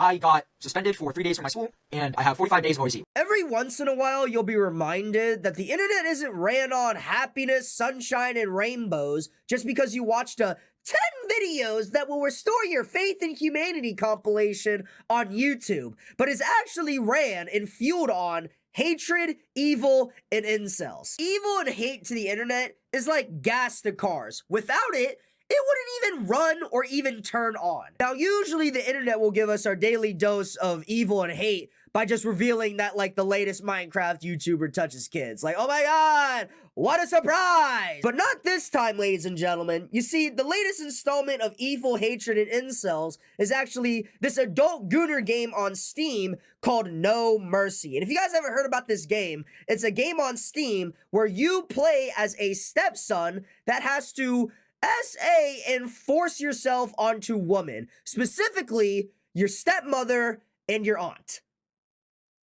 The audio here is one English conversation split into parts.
I got suspended for 3 days from my school, and I have 45 days of OAC. Every once in a while, you'll be reminded that the internet isn't ran on happiness, sunshine, and rainbows just because you watched a 10 videos that will restore your faith in humanity compilation on YouTube, but is actually ran and fueled on hatred, evil, and incels. Evil and hate to the internet is like gas to cars. Without it, it wouldn't even run or even turn on. Now, usually the internet will give us our daily dose of evil and hate by just revealing that, like, the latest Minecraft YouTuber touches kids. Like, oh my god, what a surprise! But not this time, ladies and gentlemen. You see, the latest installment of evil, hatred, and incels is actually this adult gooner game on Steam called No Mercy. And if you guys haven't heard about this game, it's a game on Steam where you play as a stepson that has to SA and force yourself onto women, specifically your stepmother and your aunt.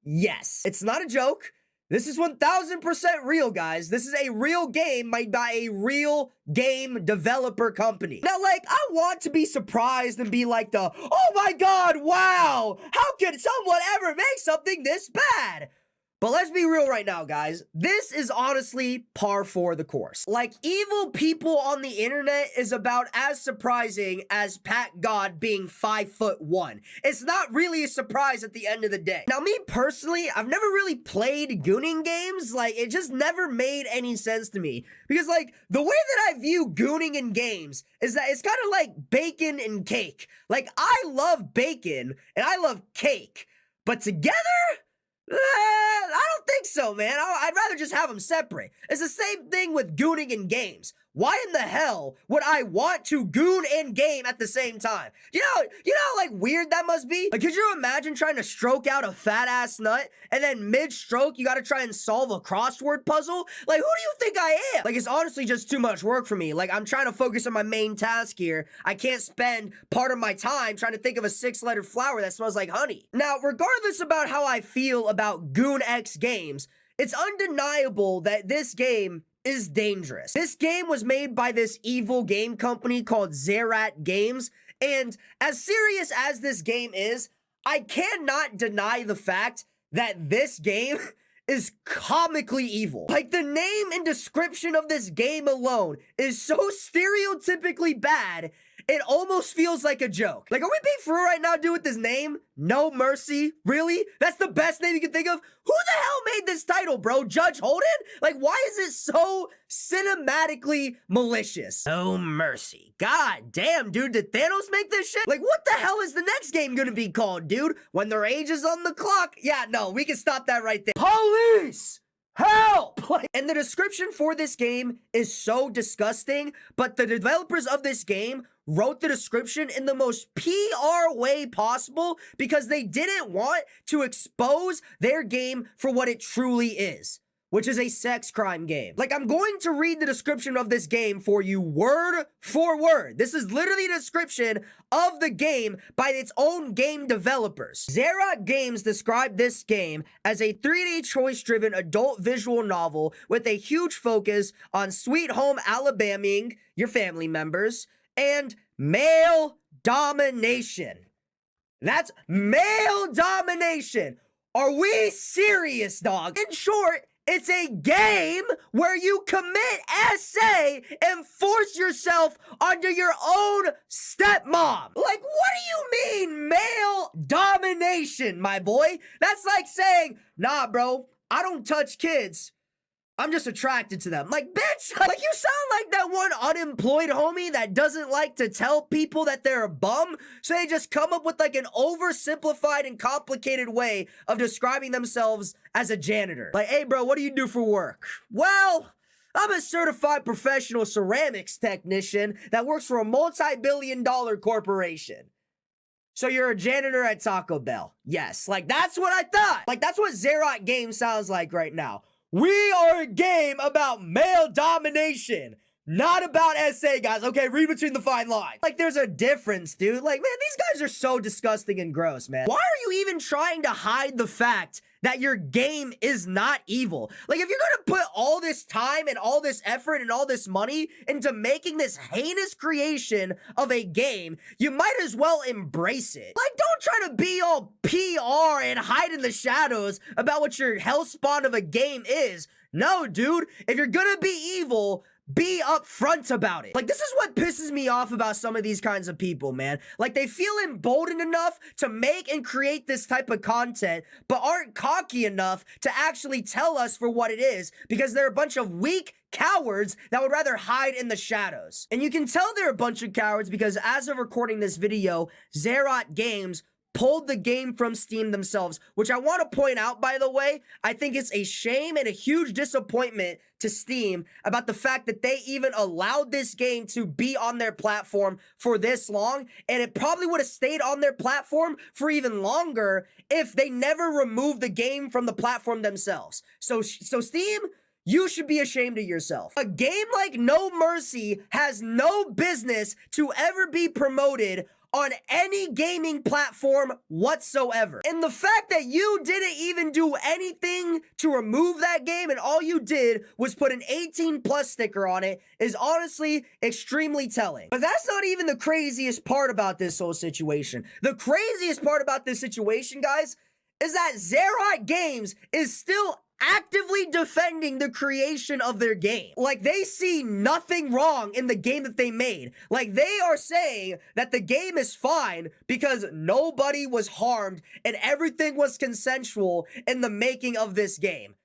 Yes, it's not a joke. This is 1000% real, guys. This is a real game made by a real game developer company. Now, like, I want to be surprised and be like oh my god, wow, how could someone ever make something this bad? But let's be real right now, guys. This is honestly par for the course. Like, evil people on the internet is about as surprising as Pat God being 5'1". It's not really a surprise at the end of the day. Now, me personally, I've never really played gooning games. Like, it just never made any sense to me. Because, like, the way that I view gooning in games is that it's kind of like bacon and cake. Like, I love bacon and I love cake. But together? I don't think so, man. I'd rather just have them separate. It's the same thing with gooning in games. Why in the hell would I want to goon and game at the same time? You know how, like, weird that must be? Like, could you imagine trying to stroke out a fat-ass nut, and then mid-stroke, you gotta try and solve a crossword puzzle? Like, who do you think I am? Like, it's honestly just too much work for me. Like, I'm trying to focus on my main task here. I can't spend part of my time trying to think of a 6-letter flower that smells like honey. Now, regardless about how I feel about Goon X games, it's undeniable that this game is dangerous. This game was made by this evil game company called Zerat Games, and as serious as this game is, I cannot deny the fact that this game is comically evil. Like, the name and description of this game alone is so stereotypically bad, it almost feels like a joke. Like, are we being for real right now, dude, with this name? No Mercy? Really? That's the best name you can think of? Who the hell made this title, bro? Judge Holden? Like, why is it so cinematically malicious? No Mercy. God damn, dude, did Thanos make this shit? Like, what the hell is the next game gonna be called, dude? When their age is on the clock? Yeah, no, we can stop that right there. Police! Help! And the description for this game is so disgusting, but the developers of this game wrote the description in the most PR way possible because they didn't want to expose their game for what it truly is, which is a sex crime game. Like, I'm going to read the description of this game for you word for word. This is literally the description of the game by its own game developers. Zerat Games described this game as a 3D choice-driven adult visual novel with a huge focus on sweet home Alabaming your family members and male domination. That's male domination. Are we serious, dog? In short, it's a game where you commit SA and force yourself onto your own stepmom. Like, what do you mean, male domination, my boy? That's like saying, nah, bro, I don't touch kids. I'm just attracted to them. Like, bitch, like, you sound like that one unemployed homie that doesn't like to tell people that they're a bum, so they just come up with, like, an oversimplified and complicated way of describing themselves as a janitor. Like, hey, bro, what do you do for work? Well, I'm a certified professional ceramics technician that works for a multi-billion-dollar corporation. So you're a janitor at Taco Bell. Yes, like, that's what I thought. Like, that's what Zerat Games sounds like right now. We are a game about male domination. not about SA, guys. Okay, read between the fine lines. Like, there's a difference, dude. Like, man, these guys are so disgusting and gross, man. Why are you even trying to hide the fact that your game is not evil? Like, if you're gonna put all this time and all this effort and all this money into making this heinous creation of a game, you might as well embrace it. Like, don't try to be all PR and hide in the shadows about what your hellspawn of a game is. No, dude, if you're gonna be evil, be upfront about it. Like, this is what pisses me off about some of these kinds of people, man. Like, they feel emboldened enough to make and create this type of content, but aren't cocky enough to actually tell us for what it is, because they're a bunch of weak cowards that would rather hide in the shadows. And you can tell they're a bunch of cowards because as of recording this video, Xerath Games pulled the game from Steam themselves, which I want to point out, by the way. I think it's a shame and a huge disappointment to Steam about the fact that they even allowed this game to be on their platform for this long, and it probably would have stayed on their platform for even longer if they never removed the game from the platform themselves. So Steam, you should be ashamed of yourself. A game like No Mercy has no business to ever be promoted on any gaming platform whatsoever. And the fact that you didn't even do anything to remove that game and all you did was put an 18+ sticker on it is honestly extremely telling. But that's not even the craziest part about this whole situation. The craziest part about this situation, guys, is that Xerath Games is still actively defending the creation of their game. Like, they see nothing wrong in the game that they made. Like, they are saying that the game is fine because nobody was harmed and everything was consensual in the making of this game.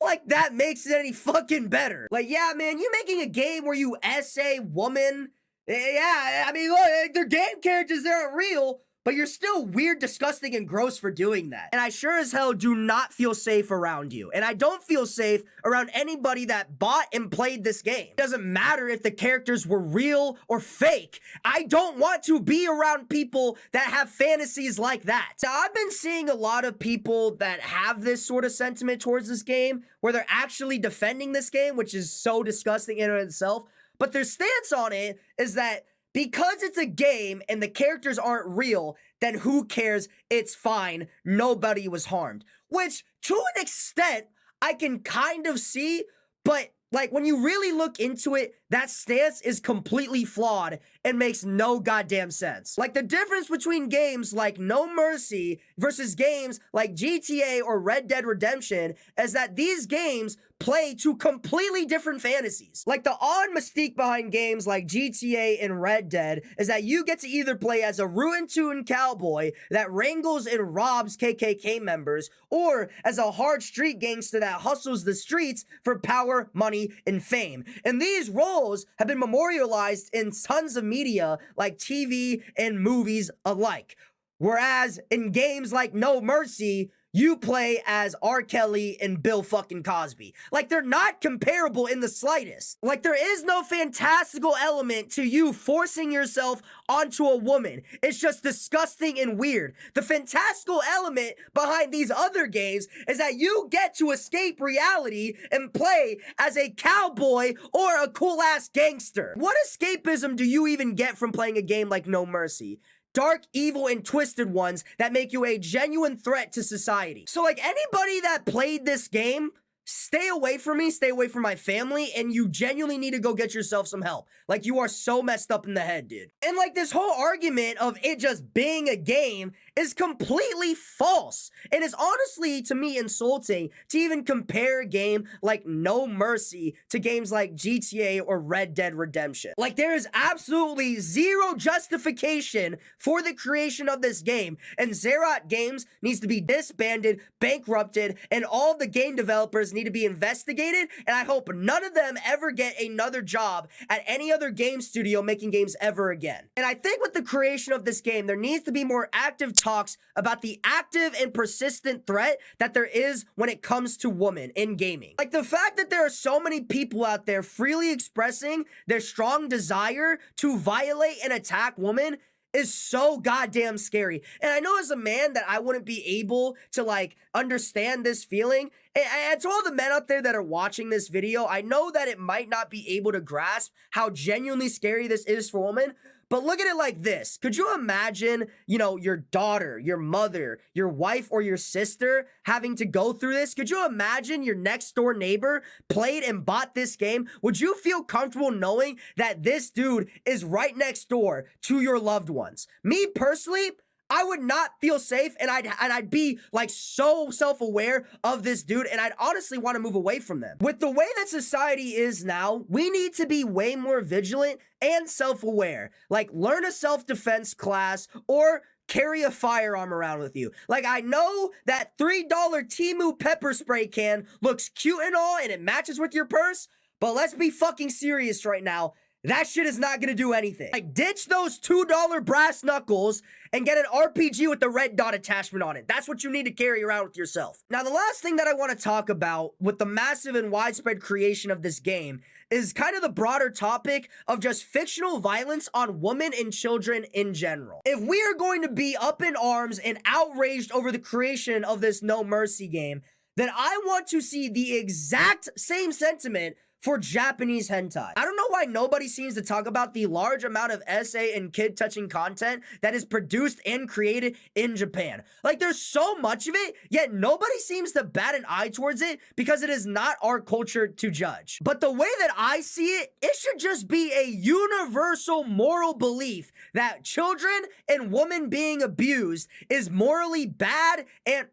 Like, that makes it any fucking better. Like, yeah, man, you making a game where you SA woman? Yeah, I mean, look, their game characters, they aren't real, but you're still weird, disgusting, and gross for doing that. And I sure as hell do not feel safe around you. And I don't feel safe around anybody that bought and played this game. It doesn't matter if the characters were real or fake. I don't want to be around people that have fantasies like that. Now, I've been seeing a lot of people that have this sort of sentiment towards this game, where they're actually defending this game, which is so disgusting in and of itself. But their stance on it is that because it's a game and the characters aren't real, then who cares? It's fine. Nobody was harmed. Which, to an extent, I can kind of see, but like, when you really look into it, that stance is completely flawed and makes no goddamn sense. Like, the difference between games like No Mercy versus games like GTA or Red Dead Redemption is that these games play to completely different fantasies. Like, the odd mystique behind games like GTA and Red Dead is that you get to either play as a ruined-tune cowboy that wrangles and robs KKK members, or as a hard street gangster that hustles the streets for power, money, and fame. And these roles have been memorialized in tons of media like TV and movies alike. Whereas in games like No Mercy, you play as R. Kelly and Bill fucking Cosby. Like, they're not comparable in the slightest. Like, there is no fantastical element to you forcing yourself onto a woman. It's just disgusting and weird. The fantastical element behind these other games is that you get to escape reality and play as a cowboy or a cool-ass gangster. What escapism do you even get from playing a game like No Mercy? Dark, evil, and twisted ones that make you a genuine threat to society. So, like, anybody that played this game, stay away from me, stay away from my family, and you genuinely need to go get yourself some help. Like, you are so messed up in the head, dude. And, like, this whole argument of it just being a game is completely false. And it's honestly, to me, insulting to even compare a game like No Mercy to games like GTA or Red Dead Redemption. Like, there is absolutely zero justification for the creation of this game, and Xerath Games needs to be disbanded, bankrupted, and all the game developers need to be investigated, and I hope none of them ever get another job at any other game studio making games ever again. And I think with the creation of this game, there needs to be more active talks about the active and persistent threat that there is when it comes to women in gaming. Like, the fact that there are so many people out there freely expressing their strong desire to violate and attack women is so goddamn scary. And I know as a man that I wouldn't be able to like understand this feeling. And to all the men out there that are watching this video, I know that it might not be able to grasp how genuinely scary this is for women. But look at it like this. Could you imagine, you know, your daughter, your mother, your wife, or your sister having to go through this? Could you imagine your next door neighbor played and bought this game? Would you feel comfortable knowing that this dude is right next door to your loved ones? Me personally, I would not feel safe, and I'd be like so self-aware of this dude, and I'd honestly want to move away from them. With the way that society is now, we need to be way more vigilant and self-aware. Like, learn a self-defense class or carry a firearm around with you. Like, I know that $3 Temu pepper spray can looks cute and all, and it matches with your purse, but let's be fucking serious right now. That shit is not gonna do anything. Like, ditch those $2 brass knuckles and get an RPG with the red dot attachment on it. That's what you need to carry around with yourself. Now, the last thing that I want to talk about with the massive and widespread creation of this game is kind of the broader topic of just fictional violence on women and children in general. If we are going to be up in arms and outraged over the creation of this No Mercy game, then I want to see the exact same sentiment for Japanese hentai. I don't know why nobody seems to talk about the large amount of essay and kid-touching content that is produced and created in Japan. Like, there's so much of it, yet nobody seems to bat an eye towards it because it is not our culture to judge. But the way that I see it, it should just be a universal moral belief that children and women being abused is morally bad and...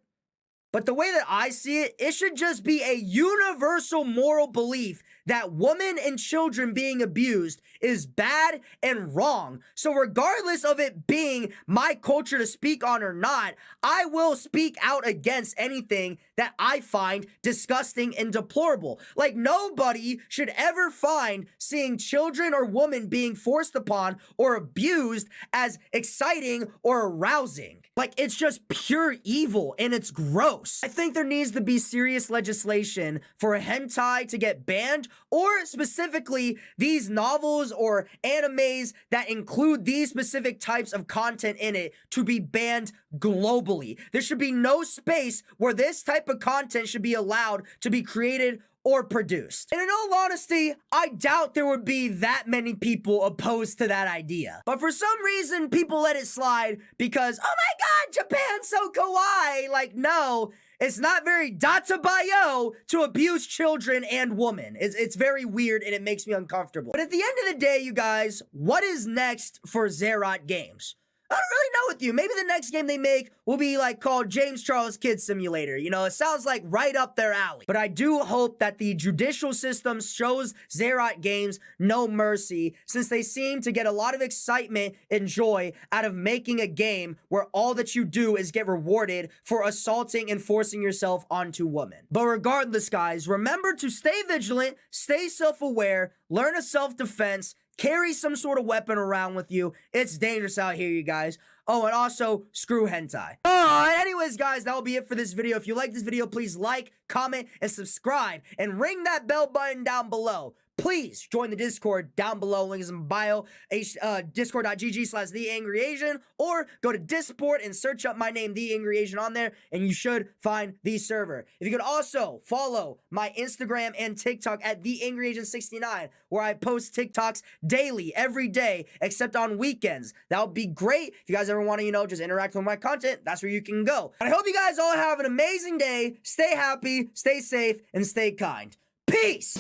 But the way that I see it, it should just be a universal moral belief that women and children being abused is bad and wrong. So regardless of it being my culture to speak on or not, I will speak out against anything that I find disgusting and deplorable. Like, nobody should ever find seeing children or women being forced upon or abused as exciting or arousing. Like, it's just pure evil and it's gross. I think there needs to be serious legislation for hentai to get banned, or specifically these novels or animes that include these specific types of content in it to be banned globally. There should be no space where this type of content should be allowed to be created or produced. And in all honesty, I doubt there would be that many people opposed to that idea. But for some reason, people let it slide because, oh my god, Japan's so kawaii. Like, no, it's not very databayo to abuse children and women. It's very weird and it makes me uncomfortable. But at the end of the day, you guys, what is next for Xerox Games? I don't really know with you. Maybe the next game they make will be like called James Charles Kid Simulator. You know, it sounds like right up their alley. But I do hope that the judicial system shows Xerox Games no mercy, since they seem to get a lot of excitement and joy out of making a game where all that you do is get rewarded for assaulting and forcing yourself onto women. But regardless, guys, remember to stay vigilant, stay self-aware, learn a self-defense, carry some sort of weapon around with you. It's dangerous out here, you guys. Oh, and also, screw hentai. Anyways, guys, that will be it for this video. If you like this video, please like, comment, and subscribe, and ring that bell button down below. Please join the Discord down below. Link is in my bio. Discord.gg/TheAngryAsian, or go to Disboard and search up my name, TheAngryAsian, on there, and you should find the server. If you could also follow my Instagram and TikTok at TheAngryAsian69, where I post TikToks daily, every day, except on weekends. That would be great. If you guys ever want to, you know, just interact with my content, that's where you can go. But I hope you guys all have an amazing day. Stay happy, stay safe, and stay kind. Peace!